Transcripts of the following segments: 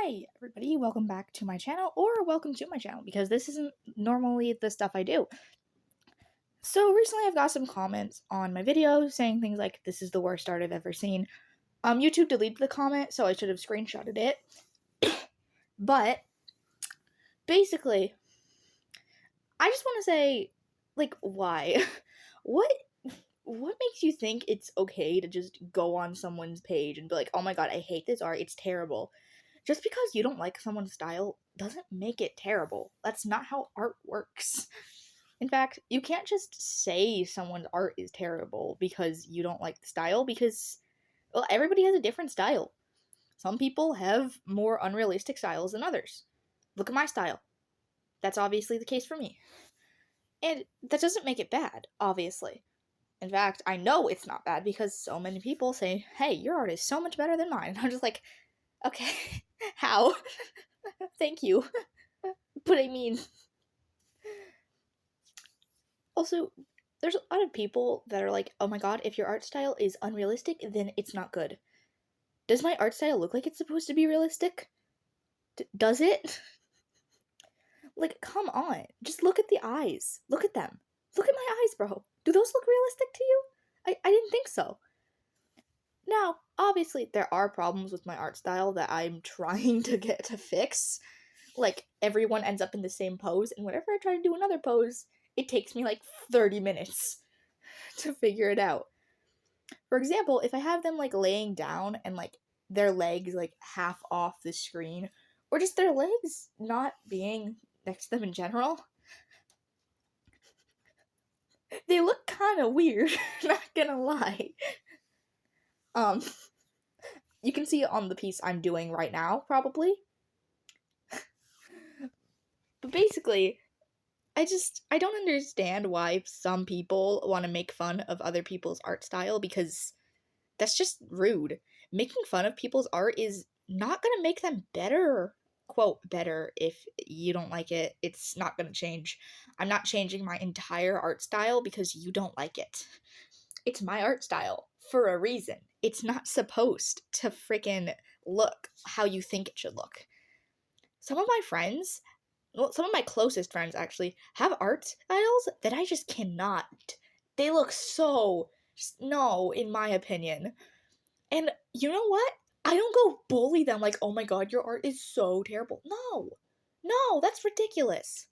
Hi, everybody. Welcome back to my channel, or welcome to my channel, because this isn't normally the stuff I do. So recently I've got some comments on my video saying things like, this is the worst art I've ever seen. YouTube deleted the comment, so I should have screenshotted it. But, basically, I just want to say, why? What makes you think it's okay to just go on someone's page and be like, oh my god, I hate this art, it's terrible? Just because you don't like someone's style doesn't make it terrible. That's not how art works. In fact, you can't just say someone's art is terrible because you don't like the style, because, well, everybody has a different style. Some people have more unrealistic styles than others. Look at my style. That's obviously the case for me. And that doesn't make it bad, obviously. In fact, I know it's not bad because so many people say, hey, your art is so much better than mine. And I'm just like, okay, how? Thank you. But I mean, also, there's a lot of people that are like, oh my god, if your art style is unrealistic, then it's not good. Does my art style look like it's supposed to be realistic? Does it? Like, come on. Just look at the eyes. Look at them. Look at my eyes, bro. Do those look realistic to you? I didn't think so. Now, obviously, there are problems with my art style that I'm trying to get to fix. Like, everyone ends up in the same pose, and whenever I try to do another pose, it takes me like 30 minutes to figure it out. For example, if I have them like laying down and like their legs like half off the screen, or just their legs not being next to them in general, they look kind of weird, not gonna lie. You can see it on the piece I'm doing right now, probably. But basically, I don't understand why some people want to make fun of other people's art style, because that's just rude. Making fun of people's art is not gonna make them better. Quote, better. If you don't like it, it's not gonna change. I'm not changing my entire art style because you don't like it. It's my art style for a reason. It's not supposed to freaking look how you think it should look. Some of my friends, well, some of my closest friends actually, have art styles that I just cannot. They look so, no, in my opinion. And you know what? I don't go bully them like, oh my god, your art is so terrible. No, that's ridiculous.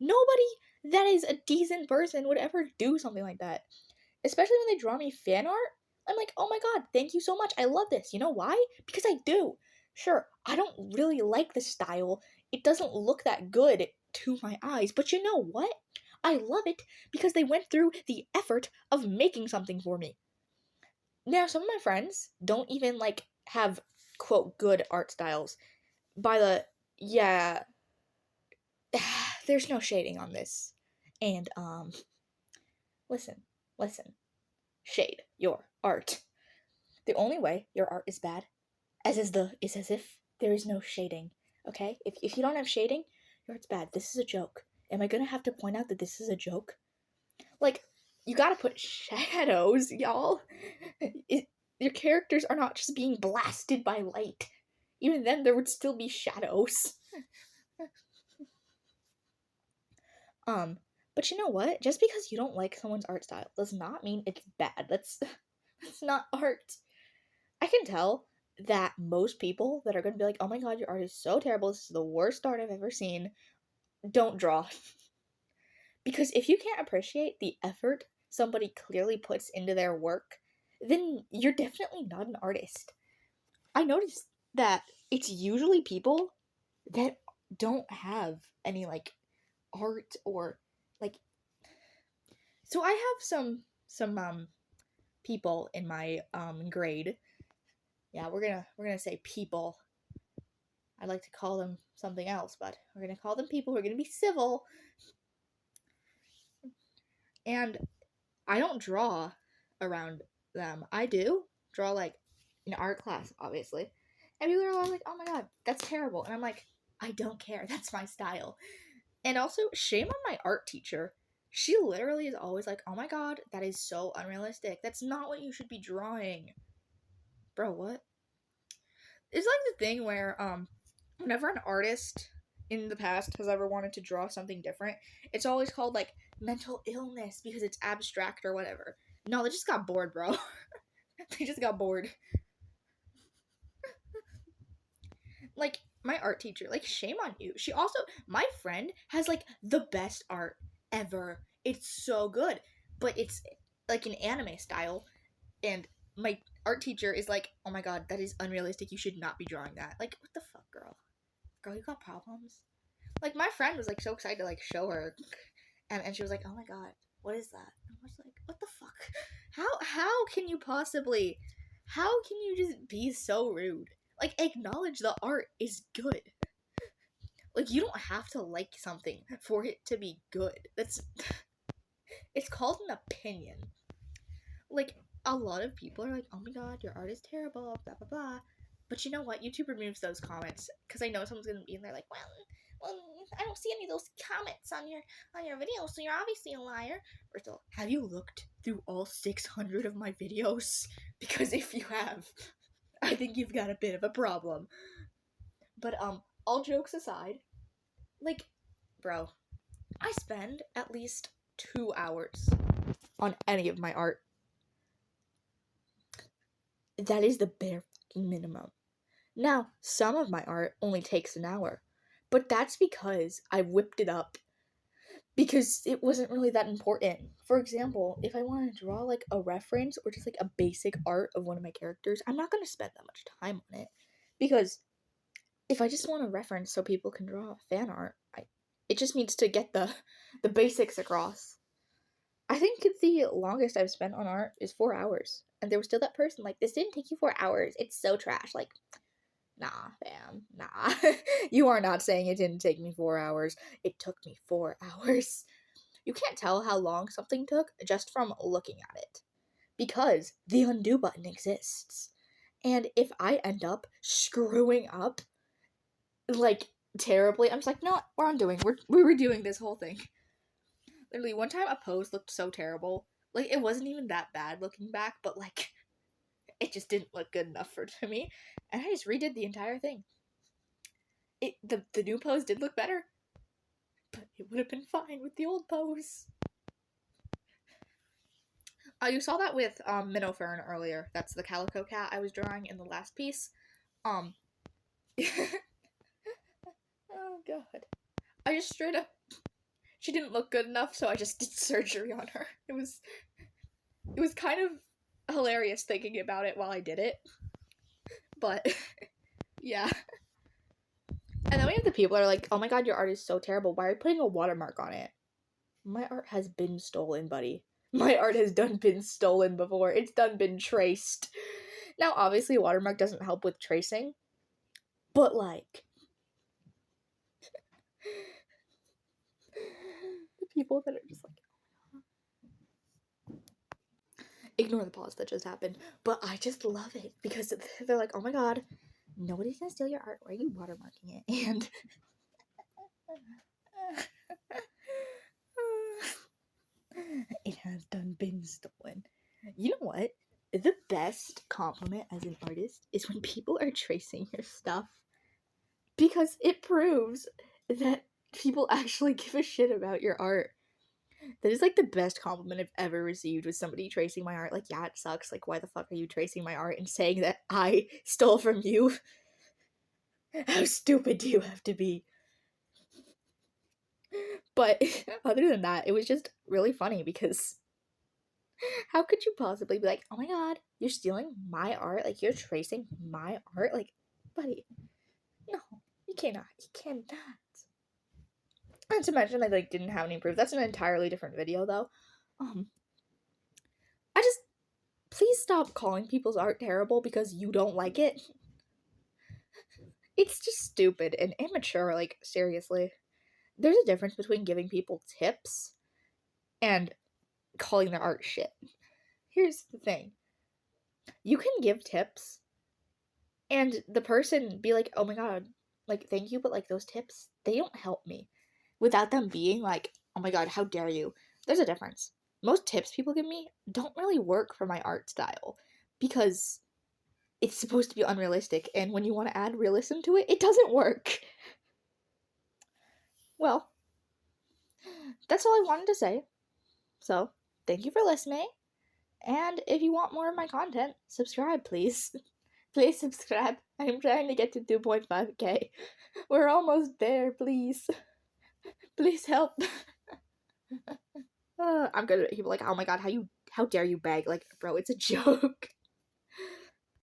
Nobody that is a decent person would ever do something like that. Especially when they draw me fan art. I'm like, oh my god, thank you so much. I love this. You know why? Because I do. Sure, I don't really like the style. It doesn't look that good to my eyes. But you know what? I love it because they went through the effort of making something for me. Now, some of my friends don't even, like, have, quote, good art styles. Yeah, there's no shading on this. And, listen. Shade your art. The only way your art is bad is as if there is no shading, okay? If you don't have shading, your art's bad. This is a joke. Am I gonna have to point out that this is a joke? Like, you gotta put shadows, y'all. Your characters are not just being blasted by light. Even then, there would still be shadows. But you know what? Just because you don't like someone's art style does not mean it's bad. That's not art. I can tell that most people that are gonna be like, oh my god, your art is so terrible, this is the worst art I've ever seen, don't draw. Because if you can't appreciate the effort somebody clearly puts into their work, then you're definitely not an artist. I noticed that it's usually people that don't have any, like, art or, like... So I have some people in my, grade. Yeah, we're gonna say people. I'd like to call them something else, but we're gonna call them people. We're gonna be civil. And I don't draw around them. I do draw, like, in art class, obviously. And people are all like, oh my god, that's terrible. And I'm like, I don't care. That's my style. And also, shame on my art teacher. She literally is always like, oh my god, that is so unrealistic. That's not what you should be drawing. Bro, what? It's like the thing where, whenever an artist in the past has ever wanted to draw something different, it's always called like mental illness because it's abstract or whatever. No, they just got bored, bro. They just got bored. Like my art teacher, like shame on you. She also, my friend has like the best art ever. It's so good, but it's like an anime style, and my art teacher is like, "Oh my god, that is unrealistic. You should not be drawing that." Like, what the fuck, girl? Girl, you got problems. Like my friend was like so excited to like show her, and she was like, "Oh my god, what is that?" And I was like, "What the fuck? How can you possibly? How can you just be so rude? Like acknowledge the art is good. Like you don't have to like something for it to be good. That's it's called an opinion. Like a lot of people are like, "Oh my god, your art is terrible," blah blah blah. But you know what? YouTube removes those comments because I know someone's gonna be in there like, well, I don't see any of those comments on your video, so you're obviously a liar. Or so, have you looked through all 600 of my videos? Because if you have, I think you've got a bit of a problem. But all jokes aside, like, bro, I spend at least 2 hours on any of my art. That is the bare fucking minimum. Now, some of my art only takes an hour, but that's because I whipped it up because it wasn't really that important. For example, if I want to draw like a reference or just like a basic art of one of my characters, I'm not going to spend that much time on it because if I just want a reference so people can draw fan art, it just needs to get the basics across. I think the longest I've spent on art is 4 hours, and there was still that person like, "This didn't take you 4 hours. It's so trash." Like, nah, fam, nah. You are not saying it didn't take me 4 hours. It took me 4 hours. You can't tell how long something took just from looking at it, because the undo button exists. And if I end up screwing up, like, terribly, I'm just like, no, we're undoing. We're redoing this whole thing. Literally, one time a pose looked so terrible. Like, it wasn't even that bad looking back, but, like, it just didn't look good enough to me. And I just redid the entire thing. The new pose did look better, but it would have been fine with the old pose. You saw that with Minnow Fern earlier. That's the calico cat I was drawing in the last piece. Oh god. I just straight up, she didn't look good enough, so I just did surgery on her. It was kind of hilarious thinking about it while I did it. But yeah. And then we have the people that are like, "Oh my god, your art is so terrible. Why are you putting a watermark on it?" My art has been stolen, buddy. My art has done been stolen before. It's done been traced. Now, obviously, a watermark doesn't help with tracing, but like, the people that are just like, ignore the pause that just happened. But I just love it because they're like, "Oh my god, nobody's gonna steal your art. Why are you watermarking it?" And it has done been stolen. You know what? The best compliment as an artist is when people are tracing your stuff, because it proves that people actually give a shit about your art. That is like the best compliment I've ever received, with somebody tracing my art. Like, yeah, it sucks. Like, why the fuck are you tracing my art and saying that I stole from you? How stupid do you have to be? But other than that, it was just really funny because how could you possibly be like, "Oh my god, you're stealing my art? Like, you're tracing my art? Like, buddy, no, you cannot. You cannot." Not to mention, I like didn't have any proof. That's an entirely different video, though. I just, please stop calling people's art terrible because you don't like it. It's just stupid and immature. Like, seriously, there's a difference between giving people tips and calling their art shit. Here's the thing: you can give tips, and the person be like, "Oh my god, like, thank you, but like those tips, they don't help me," without them being like, "Oh my god, how dare you." There's a difference. Most tips people give me don't really work for my art style because it's supposed to be unrealistic, and when you want to add realism to it, it doesn't work. Well, that's all I wanted to say. So, thank you for listening. And if you want more of my content, subscribe, please. Please subscribe. I'm trying to get to 2.5k. We're almost there, please. Please help. I'm gonna people like, oh my god, how dare you beg? Like, bro, it's a joke.